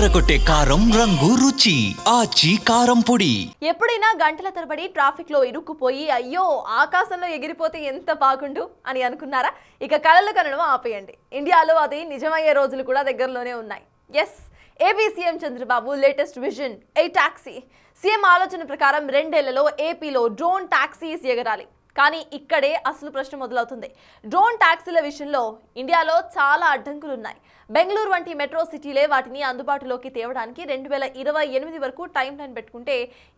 అదరకొట్టే కారం రంగు రుచి ఆచి కారం పొడి. ఎప్పుడైనా గంటల తరబడి ట్రాఫిక్ లో ఇరుక్కుపోయి అయ్యో ఆకాశంలో ఎగిరిపోతే ఎంత బాగుండు అని అనుకున్నారా? ఇక కలలు కనడం ఆపేయండి. ఇండియాలో అది నిజమయ్యే రోజులు కూడా దగ్గరలోనే ఉన్నాయి. Yes, AP CM Chandrababu latest vision ఏ టాక్సీ. సీఎం ఆలోచన ప్రకారం 2 ఏళ్లలో ఏపీలో డ్రోన్ టాక్సీస్ ఎగరాలి. కానీ ఇక్కడే అసలు ప్రశ్న మొదలవుతుంది. డ్రోన్ టాక్సీల విషయంలో ఇండియాలో చాలా అడ్డంకులు ఉన్నాయి. బెంగళూరు వంటి మెట్రో సిటీలే వాటిని అందుబాటులోకి తేవడానికి 2028 వరకు టైం లైన్ పెట్టుకుంటే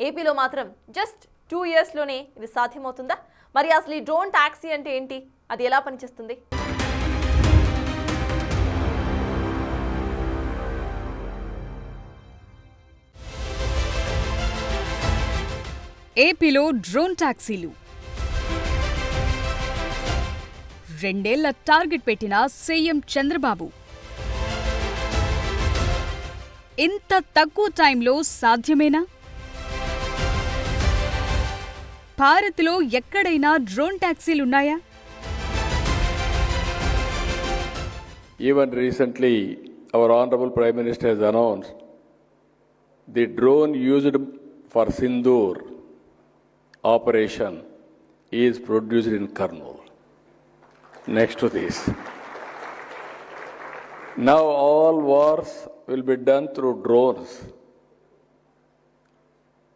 ఏపీలో మాత్రం జస్ట్ 2 ఇయర్స్లోనే ఇది సాధ్యమవుతుందా? మరి అసలు ఈ డ్రోన్ టాక్సీ అంటే ఏంటి, అది ఎలా పనిచేస్తుంది? ఏపీలో డ్రోన్ టాక్సీలు 2 ఏళ్ల టార్గెట్ పెట్టిన సీఎం చంద్రబాబు. ఇంత తక్కువ టైంలో సాధ్యమేనా? భారత్లో ఎక్కడైనా drone టాక్సీలున్నాయా? Even recently, our Honorable Prime Minister has announced the drone used for Sindoor operation is produced in Kurnool. Next to this. Now all wars will be done through drones.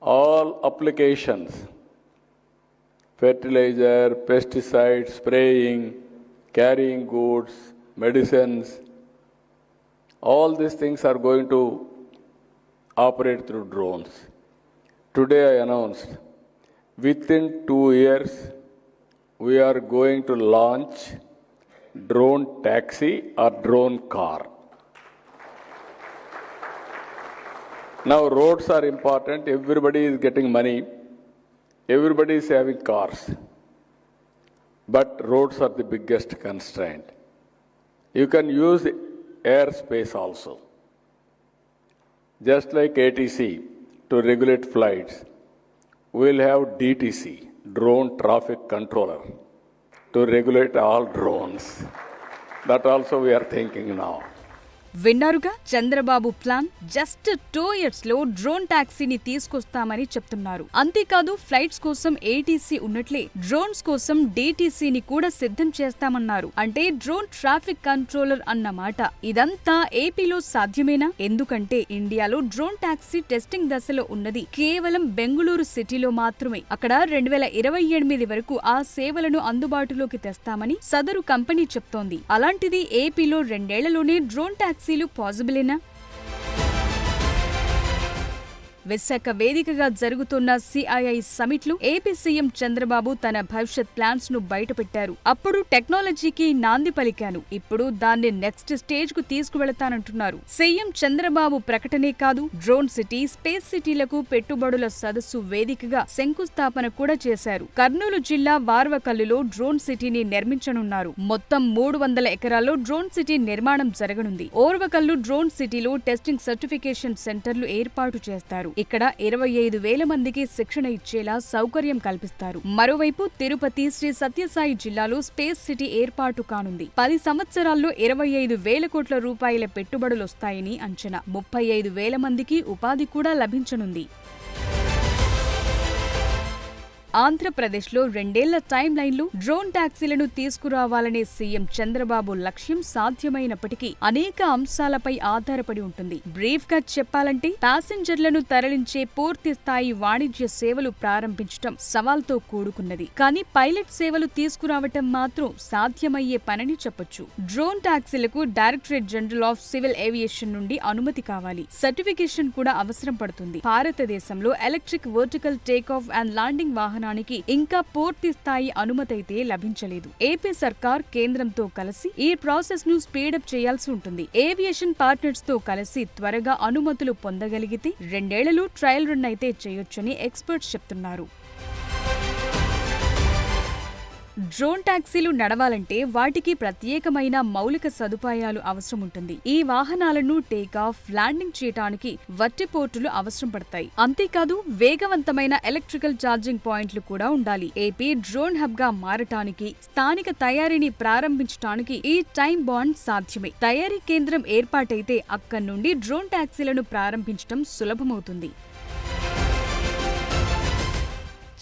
All applications, fertilizer, pesticides, spraying, carrying goods, medicines, all these things are going to operate through drones. Today I announced, within 2 years, we are going to launch drone taxi or drone car. Now roads are important, everybody is getting money, everybody is having cars, but roads are the biggest constraint. You can use airspace also. Just like ATC to regulate flights, we will have DTC, Drone Traffic Controller, to regulate all drones. That also we are thinking now. విన్నారుగా Chandrababu plan. Just 2 years లో drone టాక్సీని తీసుకొస్తామని చెప్తున్నారు. అంతేకాదు flights కోసం ATC ఉన్నట్లే drones కోసం డీటీసీని కూడా సిద్ధం చేస్తామన్నారు. అంటే డ్రోన్ ట్రాఫిక్ కంట్రోలర్ అన్నమాట. ఇదంతా ఏపీలో సాధ్యమేనా? ఎందుకంటే ఇండియాలో డ్రోన్ టాక్సీ టెస్టింగ్ దశలో ఉన్నది కేవలం బెంగళూరు సిటీలో మాత్రమే. అక్కడ 2028 వరకు ఆ సేవలను అందుబాటులోకి తెస్తామని సదరు కంపెనీ చెప్తోంది. అలాంటిది ఏపీలో 2 ఏళ్లలోనే డ్రోన్ టాక్సీలు పాజిబులేనా? విశాఖ వేదికగా జరుగుతున్న సిఐఐ సమిట్ లో ఏపీ సీఎం చంద్రబాబు తన భవిష్యత్ ప్లాన్స్ ను బయటపెట్టారు. అప్పుడు టెక్నాలజీకి నాంది పలికాను, ఇప్పుడు దాన్ని నెక్స్ట్ స్టేజ్ కు తీసుకువెళతానంటున్నారు. సీఎం చంద్రబాబు ప్రకటనే కాదు, డ్రోన్ సిటీ, స్పేస్ సిటీలకు పెట్టుబడుల సదస్సు వేదికగా శంకుస్థాపన కూడా చేశారు. కర్నూలు జిల్లా వార్వకల్లులో డ్రోన్ సిటీని నిర్మించనున్నారు. మొత్తం 300 ఎకరాల్లో డ్రోన్ సిటీ నిర్మాణం జరగనుంది. ఓర్వకల్లు డ్రోన్ సిటీలో టెస్టింగ్ సర్టిఫికేషన్ సెంటర్లు ఏర్పాటు చేస్తారు. ఇక్కడ 25,000 మందికి శిక్షణ ఇచ్చేలా సౌకర్యం కల్పిస్తారు. మరోవైపు తిరుపతి, శ్రీ సత్యసాయి జిల్లాలో స్పేస్ సిటీ ఏర్పాటు కానుంది. 10 సంవత్సరాల్లో 25,000 కోట్ల రూపాయల పెట్టుబడులొస్తాయని అంచనా. 35,000 మందికి ఉపాధి కూడా లభించనుంది. ఆంధ్రప్రదేశ్లో 2 ఏళ్ల టైం లైన్లో డ్రోన్ టాక్సీలను తీసుకురావాలనే సీఎం చంద్రబాబు లక్ష్యం సాధ్యమైనప్పటికీ అనేక అంశాలపై ఆధారపడి ఉంటుంది. బ్రీఫ్ గా చెప్పాలంటే ప్యాసింజర్లను తరలించే పూర్తి స్థాయి వాణిజ్య సేవలు ప్రారంభించడం సవాల్తో కూడుకున్నది. కానీ పైలట్ సేవలు తీసుకురావటం మాత్రం సాధ్యమయ్యే పనని చెప్పొచ్చు. డ్రోన్ టాక్సీలకు Directorate General of Civil Aviation నుండి అనుమతి కావాలి. సర్టిఫికేషన్ కూడా అవసరం పడుతుంది. భారతదేశంలో electric vertical take off and landing వాహనానికి ఇంకా పూర్తి స్థాయి అనుమతైతే లభించలేదు. ఏపీ సర్కార్ కేంద్రంతో కలిసి ఈ ప్రాసెస్ ను స్పీడప్ చేయాల్సి ఉంటుంది. ఏవియేషన్ పార్ట్నర్స్ తో కలిసి త్వరగా అనుమతులు పొందగలిగితే 2 ఏళ్లలో ట్రయల్ రన్ అయితే చేయొచ్చని ఎక్స్పర్ట్స్ చెప్తున్నారు. డ్రోన్ టాక్సీలు నడవాలంటే వాటికి ప్రత్యేకమైన మౌలిక సదుపాయాలు అవసరం ఉంటుంది. ఈ వాహనాలను టేకాఫ్, ల్యాండింగ్ చేయడానికి వర్టిపోర్టులు అవసరం పడతాయి. అంతేకాదు వేగవంతమైన ఎలక్ట్రికల్ ఛార్జింగ్ పాయింట్లు కూడా ఉండాలి. ఏపీ డ్రోన్ హబ్ గా మారటానికి, స్థానిక తయారీని ప్రారంభించడానికి ఈ టైం బాండ్ సాధ్యమే. తయారీ కేంద్రం ఏర్పాటైతే అక్కడి నుండి డ్రోన్ టాక్సీలను ప్రారంభించడం సులభమవుతుంది.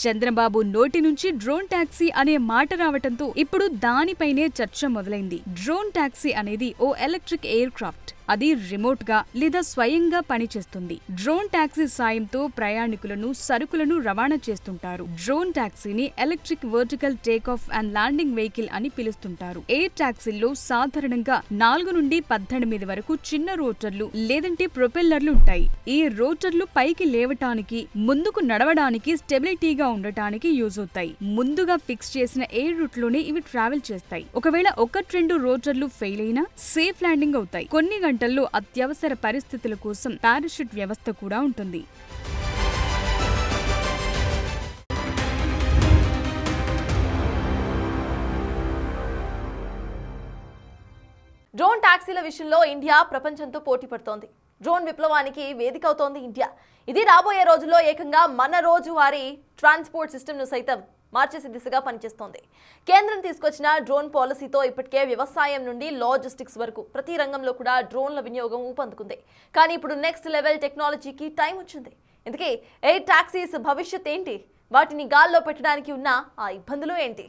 చంద్రబాబు నోటి నుంచి డ్రోన్ టాక్సీ అనే మాట రావటంతో ఇప్పుడు దానిపైనే చర్చ మొదలైంది. డ్రోన్ టాక్సీ అనేది ఓ ఎలక్ట్రిక్ ఎయిర్ క్రాఫ్ట్. అది రిమోట్ గా లేదా స్వయంగా పనిచేస్తుంది. డ్రోన్ టాక్సీ సాయంతో ప్రయాణికులను, సరుకులను రవాణా చేస్తుంటారు. డ్రోన్ టాక్సీని electric vertical take off and landing vehicle అని పిలుస్తుంటారు. ఎయిర్ టాక్సీల్లో సాధారణంగా 4 నుండి 18 వరకు చిన్న రోటర్లు లేదంటే ప్రొపెల్లర్లు ఉంటాయి. ఈ రోటర్లు పైకి లేవటానికి, ముందుకు నడవడానికి, స్టెబిలిటీగా ఉండటానికి యూజ్ అవుతాయి. ముందుగా ఫిక్స్ చేసిన ఎయిర్ రూట్ లోనే ఇవి ట్రావెల్ చేస్తాయి. ఒకవేళ 1-2 రోటర్లు ఫెయిల్ అయినా సేఫ్ ల్యాండింగ్ అవుతాయి. కొన్ని గంటల్లో అత్యవసర పరిస్థితుల కోసం పారాషూట్ వ్యవస్థ కూడా ఉంటుంది. డ్రోన్ టాక్సీల విషయంలో ఇండియా ప్రపంచంతో పోటీ పడుతోంది. డ్రోన్ విప్లవానికి వేదిక అవుతోంది ఇండియా. ఇది రాబోయే రోజుల్లో ఏకంగా మన రోజువారీ ట్రాన్స్పోర్ట్ సిస్టమ్ను సైతం మార్చేసే దిశగా పనిచేస్తోంది. కేంద్రం తీసుకొచ్చిన డ్రోన్ పాలసీతో ఇప్పటికే వ్యవసాయం నుండి లాజిస్టిక్స్ వరకు ప్రతి రంగంలో కూడా డ్రోన్ల వినియోగం ఊపందుకుంది. కానీ ఇప్పుడు నెక్స్ట్ లెవెల్ టెక్నాలజీకి టైం వచ్చింది. ఇందుకే ఎయిర్ టాక్సీస్ భవిష్యత్ ఏంటి? వాటిని గాల్లో పెట్టడానికి ఉన్న ఆ ఇబ్బందులు ఏంటి?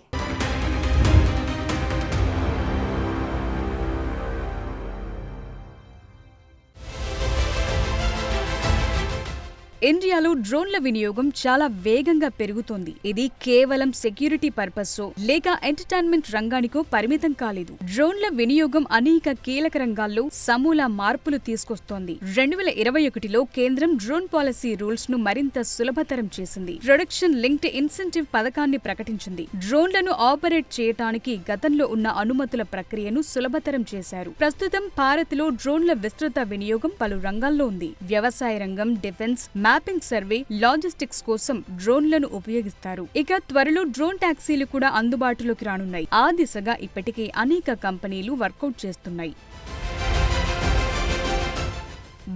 ఇండియాలో డ్రోన్ల వినియోగం చాలా వేగంగా పెరుగుతోంది. ఇది కేవలం సెక్యూరిటీ పర్పస్సో లేక ఎంటర్టైన్మెంట్ రంగానికో పరిమితం కాలేదు. డ్రోన్ల వినియోగం అనేక కీలక రంగాల్లో సమూల మార్పులు తీసుకొస్తోంది. 2021లో కేంద్రం డ్రోన్ పాలసీ రూల్స్ ను మరింత సులభతరం చేసింది. ప్రొడక్షన్ లింక్డ్ ఇన్సెంటివ్ పథకాన్ని ప్రకటించింది. డ్రోన్లను ఆపరేట్ చేయటానికి గతంలో ఉన్న అనుమతుల ప్రక్రియను సులభతరం చేశారు. ప్రస్తుతం భారత్లో డ్రోన్ల విస్తృత వినియోగం పలు రంగాల్లో ఉంది. వ్యవసాయ రంగం, డిఫెన్స్, మ్యాపింగ్ సర్వే, లాజిస్టిక్స్ కోసం డ్రోన్లను ఉపయోగిస్తారు. ఇక త్వరలో డ్రోన్ టాక్సీలు కూడా అందుబాటులోకి రానున్నాయి. ఆ దిశగా ఇప్పటికే అనేక కంపెనీలు వర్కౌట్ చేస్తున్నాయి.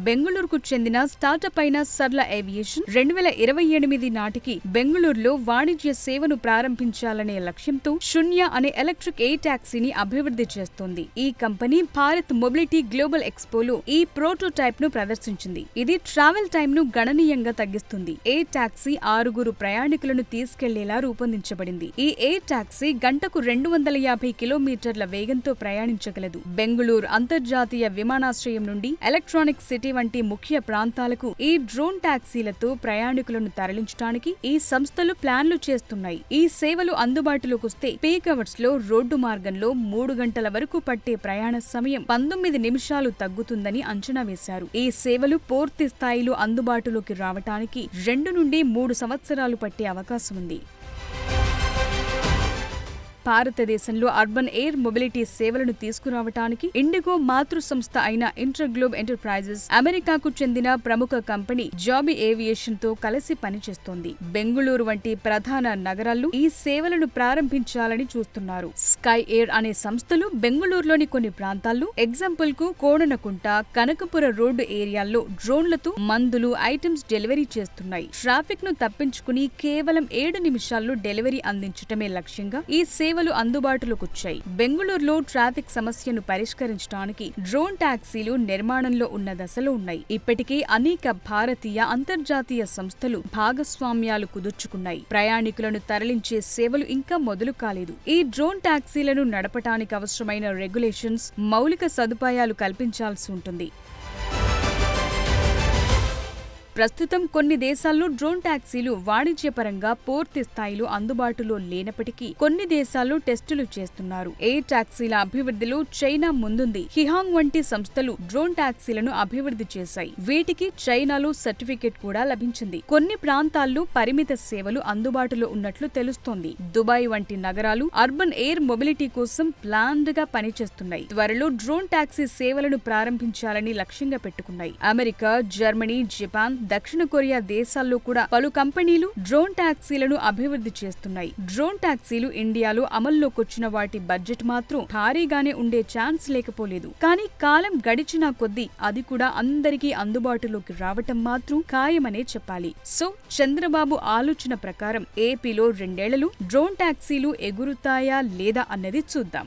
బెంగళూరుకు చెందిన స్టార్టప్ అయిన సర్ల ఏవియేషన్ 2028 నాటికి బెంగళూరులో వాణిజ్య సేవను ప్రారంభించాలనే లక్ష్యంతో శూన్య అనే ఎలక్ట్రిక్ ఎయిర్ టాక్సీని అభివృద్ధి చేస్తోంది. ఈ కంపెనీ భారత్ మొబిలిటీ గ్లోబల్ ఎక్స్పోలో ఈ ప్రోటోటైప్ ను ప్రదర్శించింది. ఇది ట్రావెల్ టైమ్ ను గణనీయంగా తగ్గిస్తుంది. ఎయిర్ టాక్సీ 6 ప్రయాణికులను తీసుకెళ్లేలా రూపొందించబడింది. ఈ ఎయిర్ టాక్సీ గంటకు 250 కిలోమీటర్ల వేగంతో ప్రయాణించగలదు. బెంగళూరు అంతర్జాతీయ విమానాశ్రయం నుండి ఎలక్ట్రానిక్ సిటీ వంటి ముఖ్య ప్రాంతాలకు ఈ డ్రోన్ టాక్సీలతో ప్రయాణికులను తరలించడానికి ఈ సంస్థలు ప్లాన్లు చేస్తున్నాయి. ఈ సేవలు అందుబాటులోకి వస్తే పీక్ అవర్స్ లో రోడ్డు మార్గంలో 3 గంటల వరకు పట్టే ప్రయాణ సమయం 19 నిమిషాలు తగ్గుతుందని అంచనా వేశారు. ఈ సేవలు పూర్తి స్థాయిలో అందుబాటులోకి రావటానికి 2 నుండి 3 సంవత్సరాలు పట్టే అవకాశం ఉంది. భారతదేశంలో అర్బన్ ఎయిర్ మొబిలిటీ సేవలను తీసుకురావటానికి ఇండిగో మాతృ సంస్థ అయిన ఇంటర్గ్లోబ్ ఎంటర్ప్రైజెస్, అమెరికాకు చెందిన ప్రముఖ కంపెనీ జాబీ ఏవియేషన్ తో కలిసి పనిచేస్తోంది. బెంగళూరు వంటి ప్రధాన నగరాల్లో ఈ సేవలను ప్రారంభించాలని చూస్తున్నారు. స్కై ఎయిర్ అనే సంస్థలు బెంగళూరులోని కొన్ని ప్రాంతాల్లో, ఎగ్జాంపుల్ కు కోడనకుంట, కనకపుర రోడ్డు ఏరియాల్లో డ్రోన్లతో మందులు, ఐటమ్స్ డెలివరీ చేస్తున్నాయి. ట్రాఫిక్ ను తప్పించుకుని కేవలం 7 నిమిషాల్లో డెలివరీ అందించటమే లక్ష్యంగా ఈ సేవలు అందుబాటులోకి వచ్చాయి. బెంగళూరులో ట్రాఫిక్ సమస్యను పరిష్కరించడానికి డ్రోన్ టాక్సీలు నిర్మాణంలో ఉన్న దశలో ఉన్నాయి. ఇప్పటికే అనేక భారతీయ, అంతర్జాతీయ సంస్థలు భాగస్వామ్యాలు కుదుర్చుకున్నాయి. ప్రయాణికులను తరలించే సేవలు ఇంకా మొదలు కాలేదు. ఈ డ్రోన్ టాక్సీలను నడపటానికి అవసరమైన రెగ్యులేషన్స్, మౌలిక సదుపాయాలు కల్పించాల్సి ఉంటుంది. ప్రస్తుతం కొన్ని దేశాల్లో డ్రోన్ టాక్సీలు వాణిజ్యపరంగా పూర్తి స్థాయిలో అందుబాటులో లేనప్పటికీ కొన్ని దేశాల్లో టెస్టులు చేస్తున్నారు. ఎయిర్ టాక్సీల అభివృద్ధిలో చైనా ముందుంది. హిహాంగ్ వంటి సంస్థలు డ్రోన్ టాక్సీలను అభివృద్ధి చేశాయి. వీటికి చైనాలో సర్టిఫికెట్ కూడా లభించింది. కొన్ని ప్రాంతాల్లో పరిమిత సేవలు అందుబాటులో ఉన్నట్లు తెలుస్తోంది. దుబాయ్ వంటి నగరాలు అర్బన్ ఎయిర్ మొబిలిటీ కోసం ప్లాన్డ్ గా పనిచేస్తున్నాయి. త్వరలో డ్రోన్ టాక్సీ సేవలను ప్రారంభించాలని లక్ష్యంగా పెట్టుకున్నాయి. అమెరికా, జర్మనీ, జపాన్, దక్షిణ కొరియా దేశాల్లో కూడా పలు కంపెనీలు డ్రోన్ టాక్సీలను అభివృద్ధి చేస్తున్నాయి. డ్రోన్ టాక్సీలు ఇండియాలో అమల్లోకొచ్చిన వాటి బడ్జెట్ మాత్రం భారీగానే ఉండే ఛాన్స్ లేకపోలేదు. కానీ కాలం గడిచినా కొద్దీ అది కూడా అందరికీ అందుబాటులోకి రావటం మాత్రం ఖాయమనే చెప్పాలి. సో చంద్రబాబు ఆలోచన ప్రకారం ఏపీలో 2 ఏళ్లలో డ్రోన్ టాక్సీలు ఎగురుతాయా లేదా అన్నది చూద్దాం.